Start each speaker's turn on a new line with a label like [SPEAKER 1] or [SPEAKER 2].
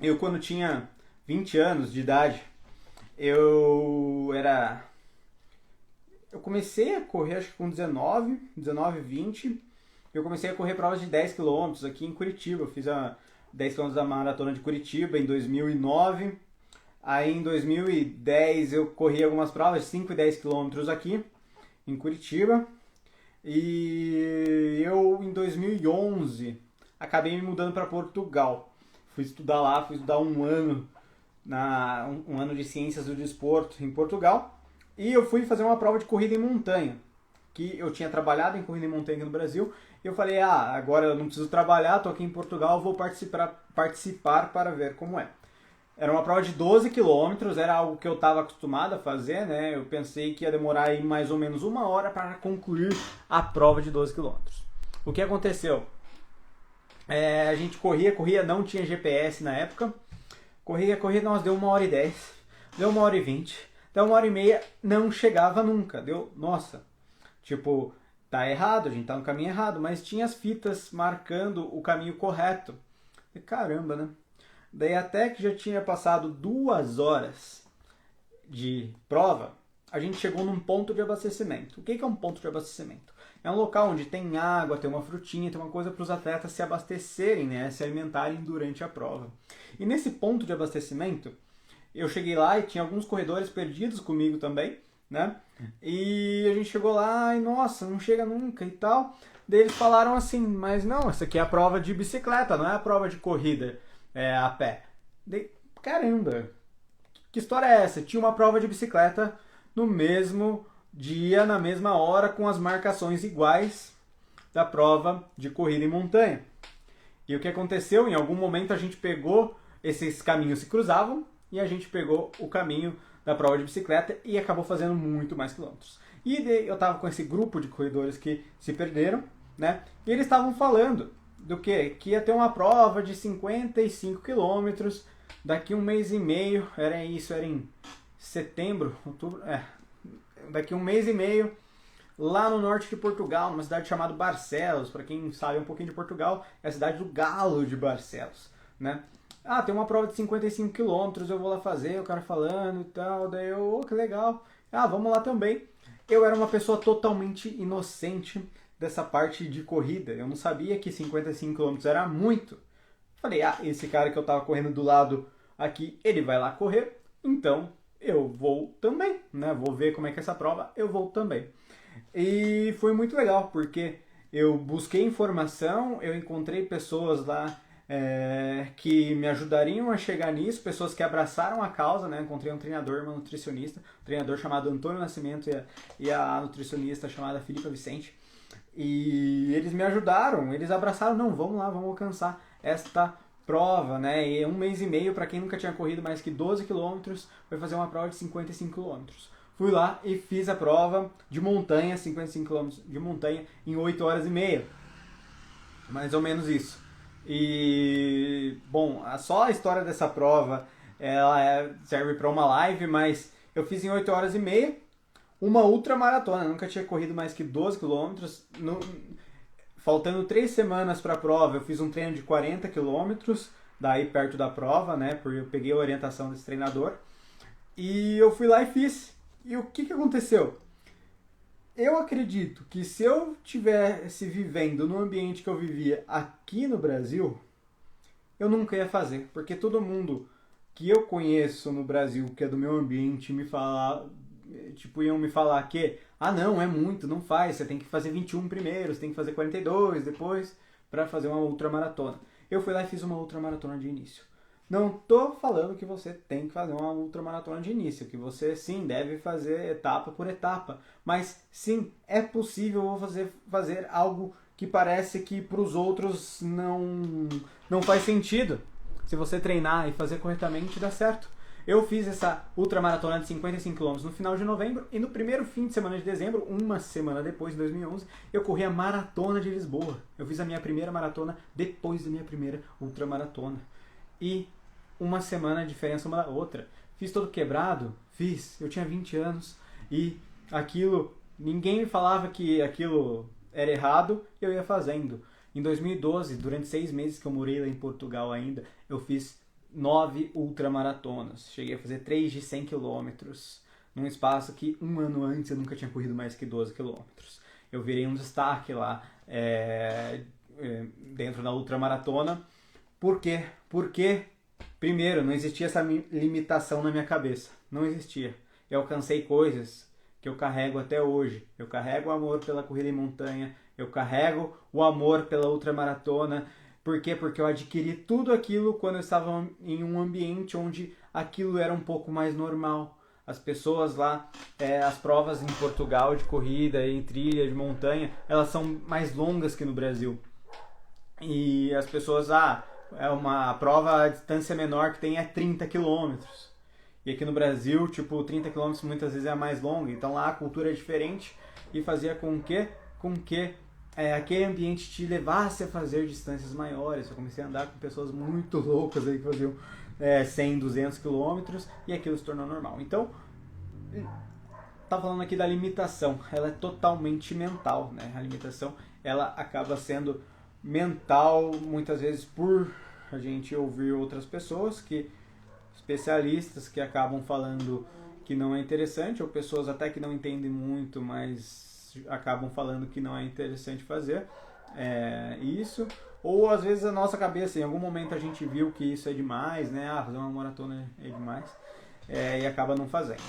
[SPEAKER 1] Eu, quando tinha 20 anos de idade, eu era. Eu comecei a correr, acho que com 19, 20. Eu comecei a correr provas de 10 quilômetros aqui em Curitiba. Eu fiz a 10 quilômetros da maratona de Curitiba em 2009. Aí em 2010 eu corri algumas provas de 5 e 10 quilômetros aqui em Curitiba. E eu em 2011 acabei me mudando para Portugal. Fui estudar lá, fui estudar um ano um ano de ciências do desporto em Portugal. E eu fui fazer uma prova de corrida em montanha, que eu tinha trabalhado em corrida em montanha aqui no Brasil. E eu falei, agora eu não preciso trabalhar, estou aqui em Portugal, vou participar para ver como é. Era uma prova de 12 quilômetros, era algo que eu estava acostumado a fazer, né? Eu pensei que ia demorar aí mais ou menos uma hora para concluir a prova de 12 quilômetros. O que aconteceu? A gente corria, não tinha GPS na época. Corria, nós deu 1h10, deu 1h20, deu 1h30, não chegava nunca. Deu, nossa, tipo, tá errado, a gente tá no caminho errado, mas tinha as fitas marcando o caminho correto. E caramba, né? Daí até que já tinha passado 2 horas de prova, a gente chegou num ponto de abastecimento. O que é um ponto de abastecimento? É um local onde tem água, tem uma frutinha, tem uma coisa para os atletas se abastecerem, né? Se alimentarem durante a prova. E nesse ponto de abastecimento, eu cheguei lá e tinha alguns corredores perdidos comigo também, né? E a gente chegou lá e, nossa, não chega nunca e tal. Daí eles falaram assim, mas não, essa aqui é a prova de bicicleta, não é a prova de corrida a pé. Daí, caramba, que história é essa? Tinha uma prova de bicicleta no mesmo dia, na mesma hora, com as marcações iguais da prova de corrida em montanha. E o que aconteceu? Em algum momento a gente pegou, esses caminhos se cruzavam, e a gente pegou o caminho da prova de bicicleta e acabou fazendo muito mais quilômetros. E eu estava com esse grupo de corredores que se perderam, né? E eles estavam falando do quê? Que ia ter uma prova de 55 quilômetros daqui 1 mês e meio, era em setembro, outubro, daqui 1 mês e meio, lá no norte de Portugal, numa cidade chamada Barcelos. Para quem sabe um pouquinho de Portugal, é a cidade do Galo de Barcelos, né? Tem uma prova de 55 quilômetros, eu vou lá fazer, o cara falando e tal, daí eu, que legal, vamos lá também. Eu era uma pessoa totalmente inocente dessa parte de corrida, eu não sabia que 55 quilômetros era muito. Falei, esse cara que eu tava correndo do lado aqui, ele vai lá correr, então eu vou também, né? Vou ver como é que é essa prova, eu vou também. E foi muito legal, porque eu busquei informação, eu encontrei pessoas lá que me ajudariam a chegar nisso, pessoas que abraçaram a causa, né? Encontrei um treinador, uma nutricionista, um treinador chamado Antônio Nascimento e a nutricionista chamada Filipa Vicente. E eles me ajudaram, eles abraçaram, não, vamos lá, vamos alcançar esta prova, né? E 1 mês e meio, para quem nunca tinha corrido mais que 12 quilômetros, foi fazer uma prova de 55 quilômetros. Fui lá e fiz a prova de montanha, 55 quilômetros de montanha, em 8h30. Mais ou menos isso. E, bom, só a história dessa prova, ela serve para uma live, mas eu fiz em 8h30, uma ultramaratona. Eu nunca tinha corrido mais que 12 quilômetros. Faltando 3 semanas para a prova, eu fiz um treino de 40 quilômetros, daí perto da prova, né? Porque eu peguei a orientação desse treinador. E eu fui lá e fiz. E o que aconteceu? Eu acredito que se eu tivesse vivendo no ambiente que eu vivia aqui no Brasil, eu nunca ia fazer. Porque todo mundo que eu conheço no Brasil, que é do meu ambiente, iam me falar que não, é muito, não faz, você tem que fazer 21 primeiro, você tem que fazer 42 depois para fazer uma ultramaratona. Eu fui lá e fiz uma ultramaratona de início. Não tô falando que você tem que fazer uma ultramaratona de início, que você sim deve fazer etapa por etapa, mas sim, é possível fazer algo que parece que para os outros não faz sentido. Se você treinar e fazer corretamente, dá certo. Eu fiz essa ultramaratona de 55 km no final de novembro e no primeiro fim de semana de dezembro, uma semana depois, em 2011, eu corri a Maratona de Lisboa. Eu fiz a minha primeira maratona depois da minha primeira ultramaratona. E uma semana de diferença uma da outra. Fiz todo quebrado? Fiz. Eu tinha 20 anos e ninguém me falava que aquilo era errado, eu ia fazendo. Em 2012, durante 6 meses que eu morei lá em Portugal ainda, eu fiz 9 ultramaratonas. Cheguei a fazer 3 de 100 quilômetros, num espaço que um ano antes eu nunca tinha corrido mais que 12 quilômetros. Eu virei um destaque lá dentro da ultramaratona. Por quê? Porque, primeiro, não existia essa limitação na minha cabeça. Não existia. Eu alcancei coisas que eu carrego até hoje. Eu carrego o amor pela corrida em montanha, eu carrego o amor pela ultramaratona. Por quê? Porque eu adquiri tudo aquilo quando eu estava em um ambiente onde aquilo era um pouco mais normal. As pessoas lá, as provas em Portugal de corrida, em trilha, de montanha, elas são mais longas que no Brasil. E as pessoas, é uma prova a distância menor que tem 30 quilômetros. E aqui no Brasil, 30 quilômetros muitas vezes é a mais longa. Então lá a cultura é diferente e fazia com que aquele ambiente te levasse a fazer distâncias maiores. Eu comecei a andar com pessoas muito loucas aí que faziam 100, 200 quilômetros e aquilo se tornou normal. Então, tá falando aqui da limitação. Ela é totalmente mental, né? A limitação, ela acaba sendo mental, muitas vezes por a gente ouvir outras pessoas, especialistas que acabam falando que não é interessante, ou pessoas até que não entendem muito, mas acabam falando que não é interessante fazer isso, ou às vezes a nossa cabeça, em algum momento a gente viu que isso é demais, né? Fazer uma maratona é demais, e acaba não fazendo.